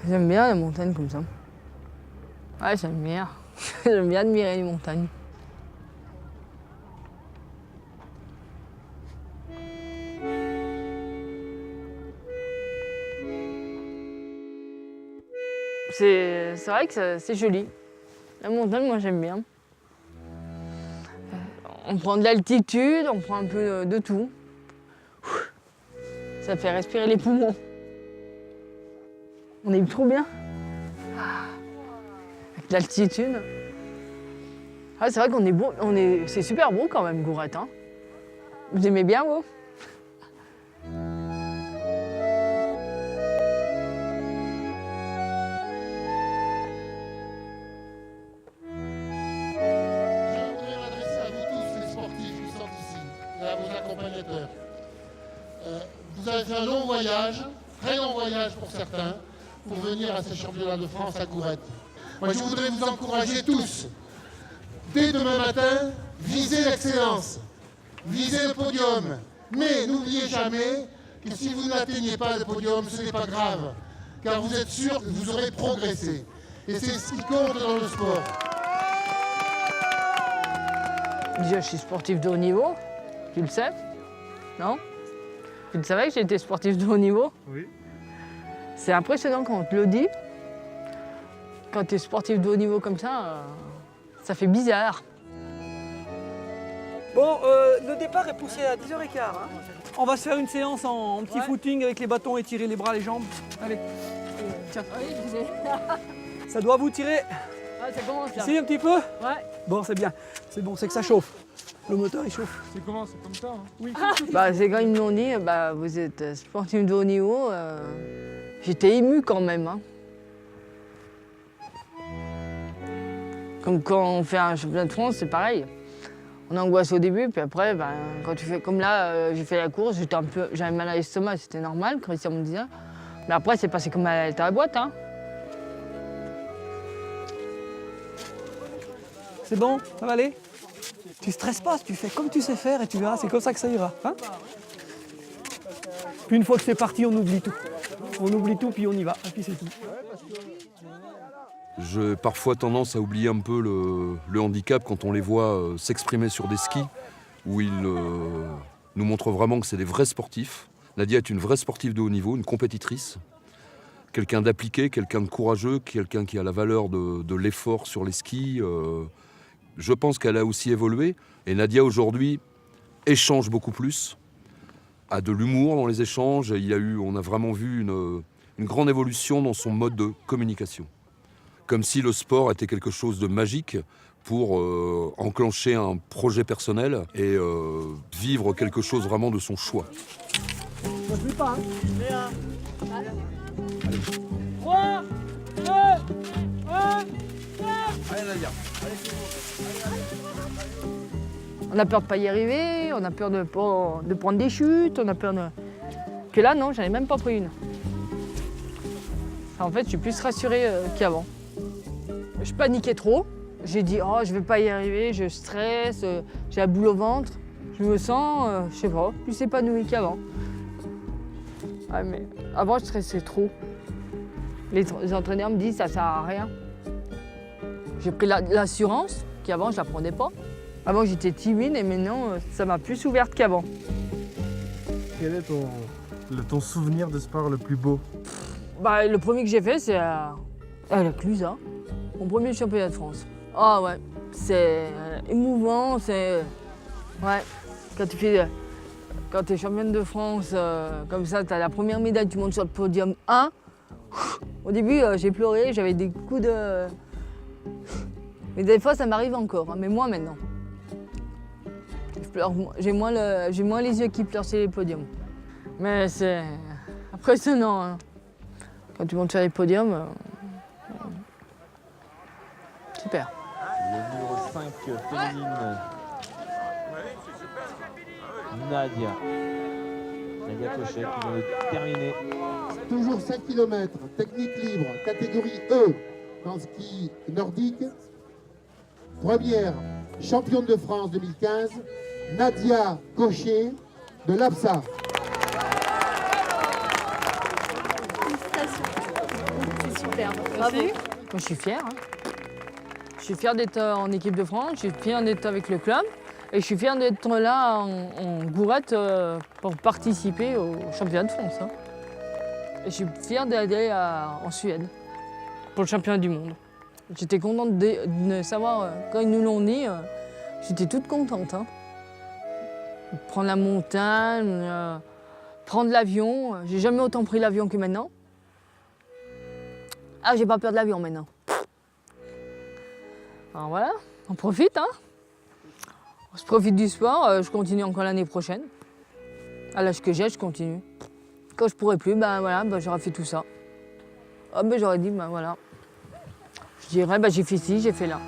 J'aime bien les montagnes comme ça. Ouais, j'aime bien. J'aime bien admirer les montagnes. C'est vrai que c'est joli. La montagne, moi, j'aime bien. On prend de l'altitude, on prend un peu de tout. Ça fait respirer les poumons. On est trop bien. Avec l'altitude. Ah, c'est vrai qu'on est beau, c'est super beau quand même, Gourette. Hein. Vous aimez bien, vous? Vous avez fait un long voyage, très long voyage pour certains, pour venir à ces championnats de France à Gourette. Moi, je voudrais vous encourager tous, dès demain matin, visez l'excellence, visez le podium. Mais n'oubliez jamais que si vous n'atteignez pas le podium, ce n'est pas grave, car vous êtes sûr que vous aurez progressé. Et c'est ce qui compte dans le sport. Déjà, je suis sportif de haut niveau, tu le sais, non? Tu le savais que j'étais sportif de haut niveau? Oui. C'est impressionnant quand on te le dit. Quand tu es sportif de haut niveau comme ça fait bizarre. Bon, le départ est poussé à 10h15. Hein. On va se faire une séance en petit footing avec les bâtons et tirer les bras, les jambes. Allez, tiens. Ça doit vous tirer. Ah, ça commence là. Ici un petit peu? Ouais. Bon, c'est bien. C'est bon, c'est que ça chauffe. Le moteur, il chauffe. C'est comment? C'est comme ça hein? Oui. C'est quand ils m'ont dit, vous êtes sportif de haut niveau, j'étais émue quand même. Hein. Comme quand on fait un championnat de France, c'est pareil. On angoisse au début, puis après, quand tu fais comme là, j'ai fait la course, j'avais mal à l'estomac, c'était normal, Christian me disait. Mais après, c'est passé comme à la boîte. Hein. C'est bon? Ça va aller? Tu stresses pas, tu fais comme tu sais faire et tu verras, c'est comme ça que ça ira. Hein? Puis une fois que c'est parti, on oublie tout. On oublie tout, puis on y va, et puis c'est tout. J'ai parfois tendance à oublier un peu le handicap quand on les voit s'exprimer sur des skis, où ils nous montrent vraiment que c'est des vrais sportifs. Nadia est une vraie sportive de haut niveau, une compétitrice. Quelqu'un d'appliqué, quelqu'un de courageux, quelqu'un qui a la valeur de l'effort sur les skis. Je pense qu'elle a aussi évolué. Et Nadia, aujourd'hui, échange beaucoup plus, a de l'humour dans les échanges. On a vraiment vu une grande évolution dans son mode de communication. Comme si le sport était quelque chose de magique pour enclencher un projet personnel et vivre quelque chose vraiment de son choix. Ça ne pas, hein? 3, 2, 1, Allez Nadia. On a peur de ne pas y arriver, on a peur de prendre des chutes, on a peur de... Que là, non, j'en ai même pas pris une. En fait, je suis plus rassurée qu'avant. Je paniquais trop. J'ai dit, oh, je vais pas y arriver, je stresse, j'ai la boule au ventre. Je me sens, je sais pas, plus épanouie qu'avant. Ouais, mais avant, je stressais trop. Les entraîneurs me disent, ça sert à rien. J'ai pris l'assurance, qu'avant, je la prenais pas. Avant, j'étais timide et maintenant, ça m'a plus ouverte qu'avant. Quel est ton souvenir de sport le plus beau? Le premier que j'ai fait, c'est à la Clusaz, mon premier championnat de France. Ah ouais, c'est émouvant, c'est... Ouais, quand tu es championne de France, comme ça, tu as la première médaille, tu montes sur le podium 1. Au début, j'ai pleuré, j'avais des coups de... Mais des fois, ça m'arrive encore, hein, mais moi maintenant. J'ai moins les yeux qui pleurent sur les podiums. Mais c'est impressionnant. Hein. Quand tu montes sur les podiums, super. Le numéro 5 féminine, Nadia Cochet qui vient de terminer. Toujours 5 km, technique libre, catégorie E, en ski nordique. Première championne de France 2015, Nadia Cochet de l'APSA. félicitations. C'est superbe. Bravo. Moi, je suis fière. Je suis fière d'être en équipe de France, je suis fière d'être avec le club et je suis fière d'être là en gourette pour participer au championnat de France. Et je suis fière d'aller en Suède pour le championnat du monde. J'étais contente de savoir, quand ils nous l'ont dit, j'étais toute contente. Prendre la montagne, prendre l'avion. J'ai jamais autant pris l'avion que maintenant. Ah, j'ai pas peur de l'avion maintenant. Alors voilà, on profite. On se profite du sport. Je continue encore l'année prochaine. À l'âge que j'ai, je continue. Quand je pourrai plus, j'aurais fait tout ça. J'aurais dit, voilà. Je dirais, j'ai fait ci, j'ai fait là.